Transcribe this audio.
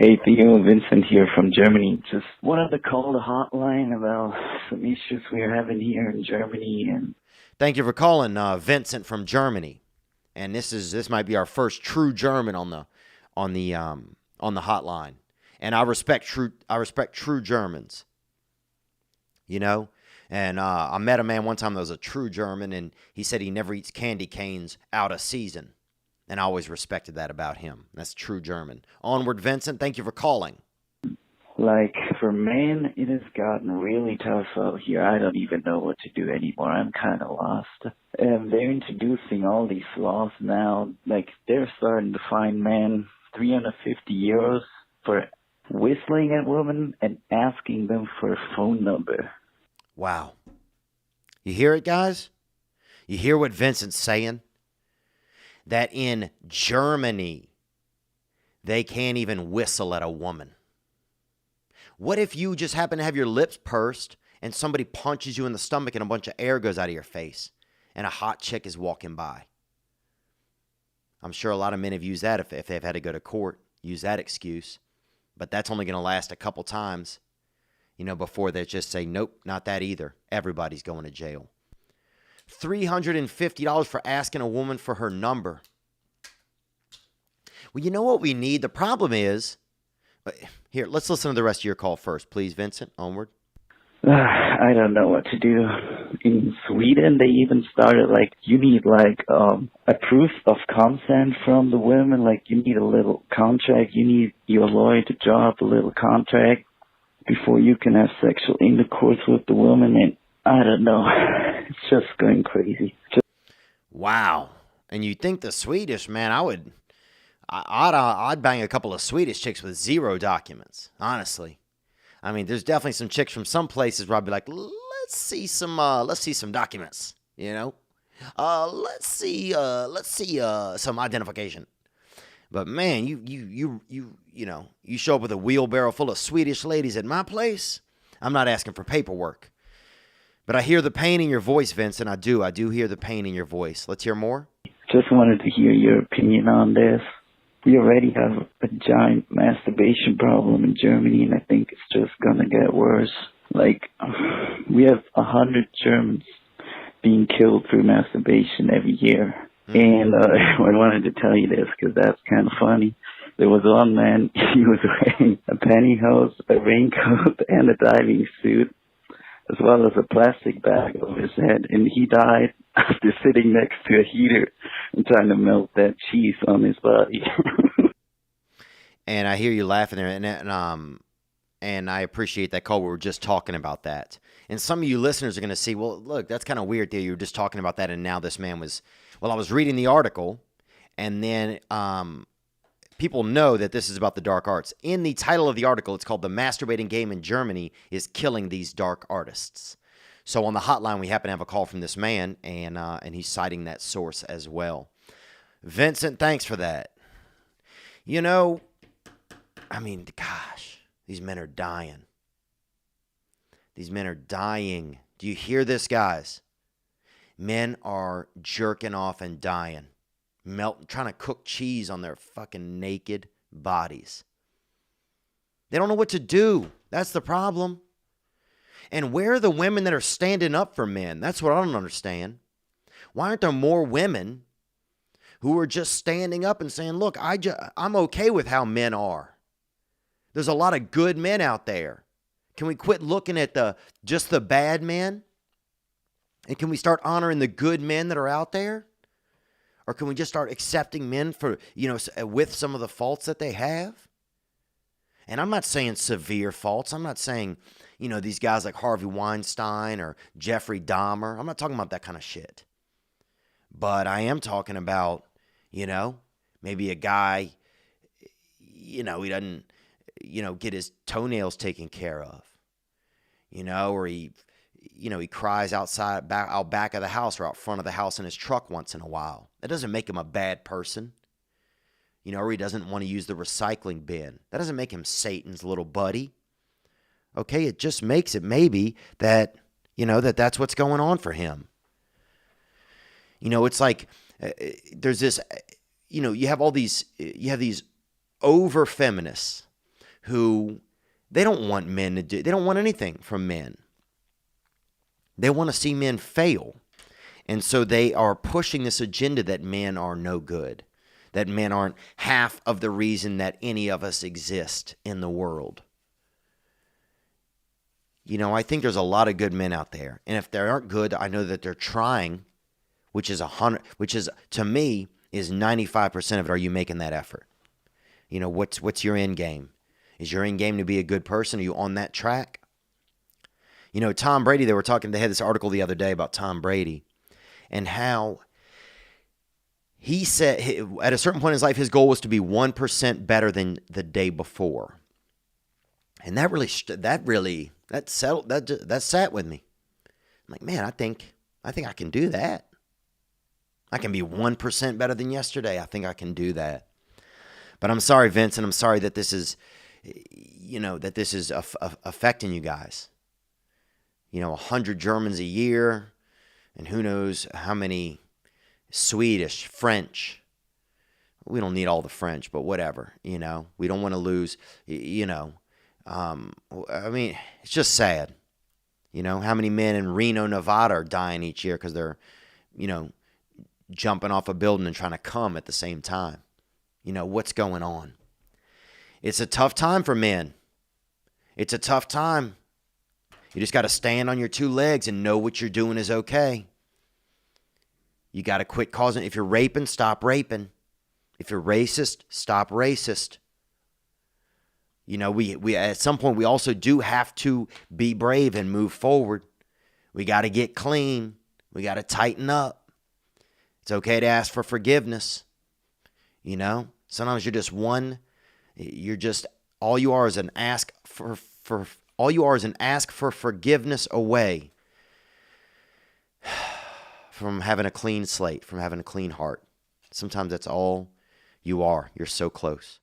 Hey Theo, Vincent here from Germany. Just wanted to call the hotline about some issues we're having here in Germany. And Thank you for calling, Vincent from Germany. And this might be our first true German on the hotline. And I respect true Germans, you know. And I met a man one time that was a true German, and he said he never eats candy canes out of season. And I always respected that about him. That's true German. Onward, Vincent. Thank you for calling. like for men, it has gotten really tough out here. I don't even know what to do anymore. I'm kind of lost. They're introducing all these laws now. Like they're starting to fine men 350 euros for whistling at women and asking them for a phone number. Wow. You hear it, guys? You hear what Vincent's saying? That in Germany, they can't even whistle at a woman. What if you just happen to have your lips pursed and somebody punches you in the stomach and a bunch of air goes out of your face and a hot chick is walking by? I'm sure a lot of men have used that if they've had to go to court, use that excuse. But that's only going to last a couple times, before they just say, nope, not that either. Everybody's going to jail. $350 for asking a woman for her number. Well, you know what we need? The problem is, here, let's listen to the rest of your call first, please, Vincent. Onward. I don't know what to do. In Sweden, they even started you need a proof of consent from the women. Like you need a little contract. You need your lawyer to draw up a little contract before you can have sexual intercourse with the woman. And I don't know. It's just going crazy. Wow. And you think the Swedish, man, I'd bang a couple of Swedish chicks with zero documents, honestly. I mean, there's definitely some chicks from some places where I'd be like, let's see some documents, let's see some identification. But man, you show up with a wheelbarrow full of Swedish ladies at my place. I'm not asking for paperwork, but I hear the pain in your voice, Vincent. I do hear the pain in your voice. Let's hear more. Just wanted to hear your opinion on this. We already have a giant masturbation problem in Germany, and I think it's just gonna get worse. We have 100 Germans being killed through masturbation every year. And I wanted to tell you this because that's kind of funny. There was one man, he was wearing a pantyhose, a raincoat, and a diving suit, as well as a plastic bag over his head, and he died after sitting next to a heater and trying to melt that cheese on his body. And I hear you laughing there, and I appreciate that call. We were just talking about that. And some of you listeners are going to see, well, look, that's kind of weird there. You were just talking about that, and now this man was, well, I was reading the article, and then people know that this is about the dark arts. In the title of the article, it's called "The Masturbating Game in Germany is Killing These Dark Artists." So on the hotline, we happen to have a call from this man, and he's citing that source as well. Vincent, thanks for that. I mean, gosh, these men are dying. These men are dying. Do you hear this, guys? Men are jerking off and dying. Trying to cook cheese on their fucking naked bodies. They don't know what to do. That's the problem. And where are the women that are standing up for men? That's what I don't understand. Why aren't there more women who are just standing up and saying, look, I'm okay with how men are. There's a lot of good men out there. Can we quit looking at just the bad men? And can we start honoring the good men that are out there? Or can we just start accepting men for, with some of the faults that they have? And I'm not saying severe faults. I'm not saying, these guys like Harvey Weinstein or Jeffrey Dahmer. I'm not talking about that kind of shit. But I am talking about, maybe a guy, he doesn't, get his toenails taken care of, or he cries out back of the house or out front of the house in his truck once in a while. That doesn't make him a bad person, or he doesn't want to use the recycling bin. That doesn't make him Satan's little buddy. Okay, it just makes it maybe that, that's what's going on for him. It's like there's this, you have these over feminists who they don't want men to do, they don't want anything from men. They want to see men fail. And so they are pushing this agenda that men are no good, that men aren't half of the reason that any of us exist in the world. You know, I think there's a lot of good men out there. And if they aren't good, I know that they're trying, which is to me is 95% of it. Are you making that effort? You know, what's your end game? Is your end game to be a good person? Are you on that track? You know, Tom Brady, they had this article the other day about Tom Brady and how he said at a certain point in his life, his goal was to be 1% better than the day before. And that sat with me. I'm like, man, I think I can do that. I can be 1% better than yesterday. I think I can do that. But I'm sorry, Vincent. I'm sorry that this is, affecting you guys. 100 Germans a year, and who knows how many Swedish, French. We don't need all the French, but whatever. We don't want to lose. I mean, it's just sad. How many men in Reno, Nevada are dying each year because they're, jumping off a building and trying to come at the same time. What's going on? It's a tough time for men. It's a tough time. You just got to stand on your two legs and know what you're doing is okay. You got to quit causing. If you're raping, stop raping. If you're racist, stop racist. We at some point we also do have to be brave and move forward. We got to get clean. We got to tighten up. It's okay to ask for forgiveness. Sometimes all you are is an ask for forgiveness away from having a clean slate, from having a clean heart. Sometimes that's all you are. You're so close.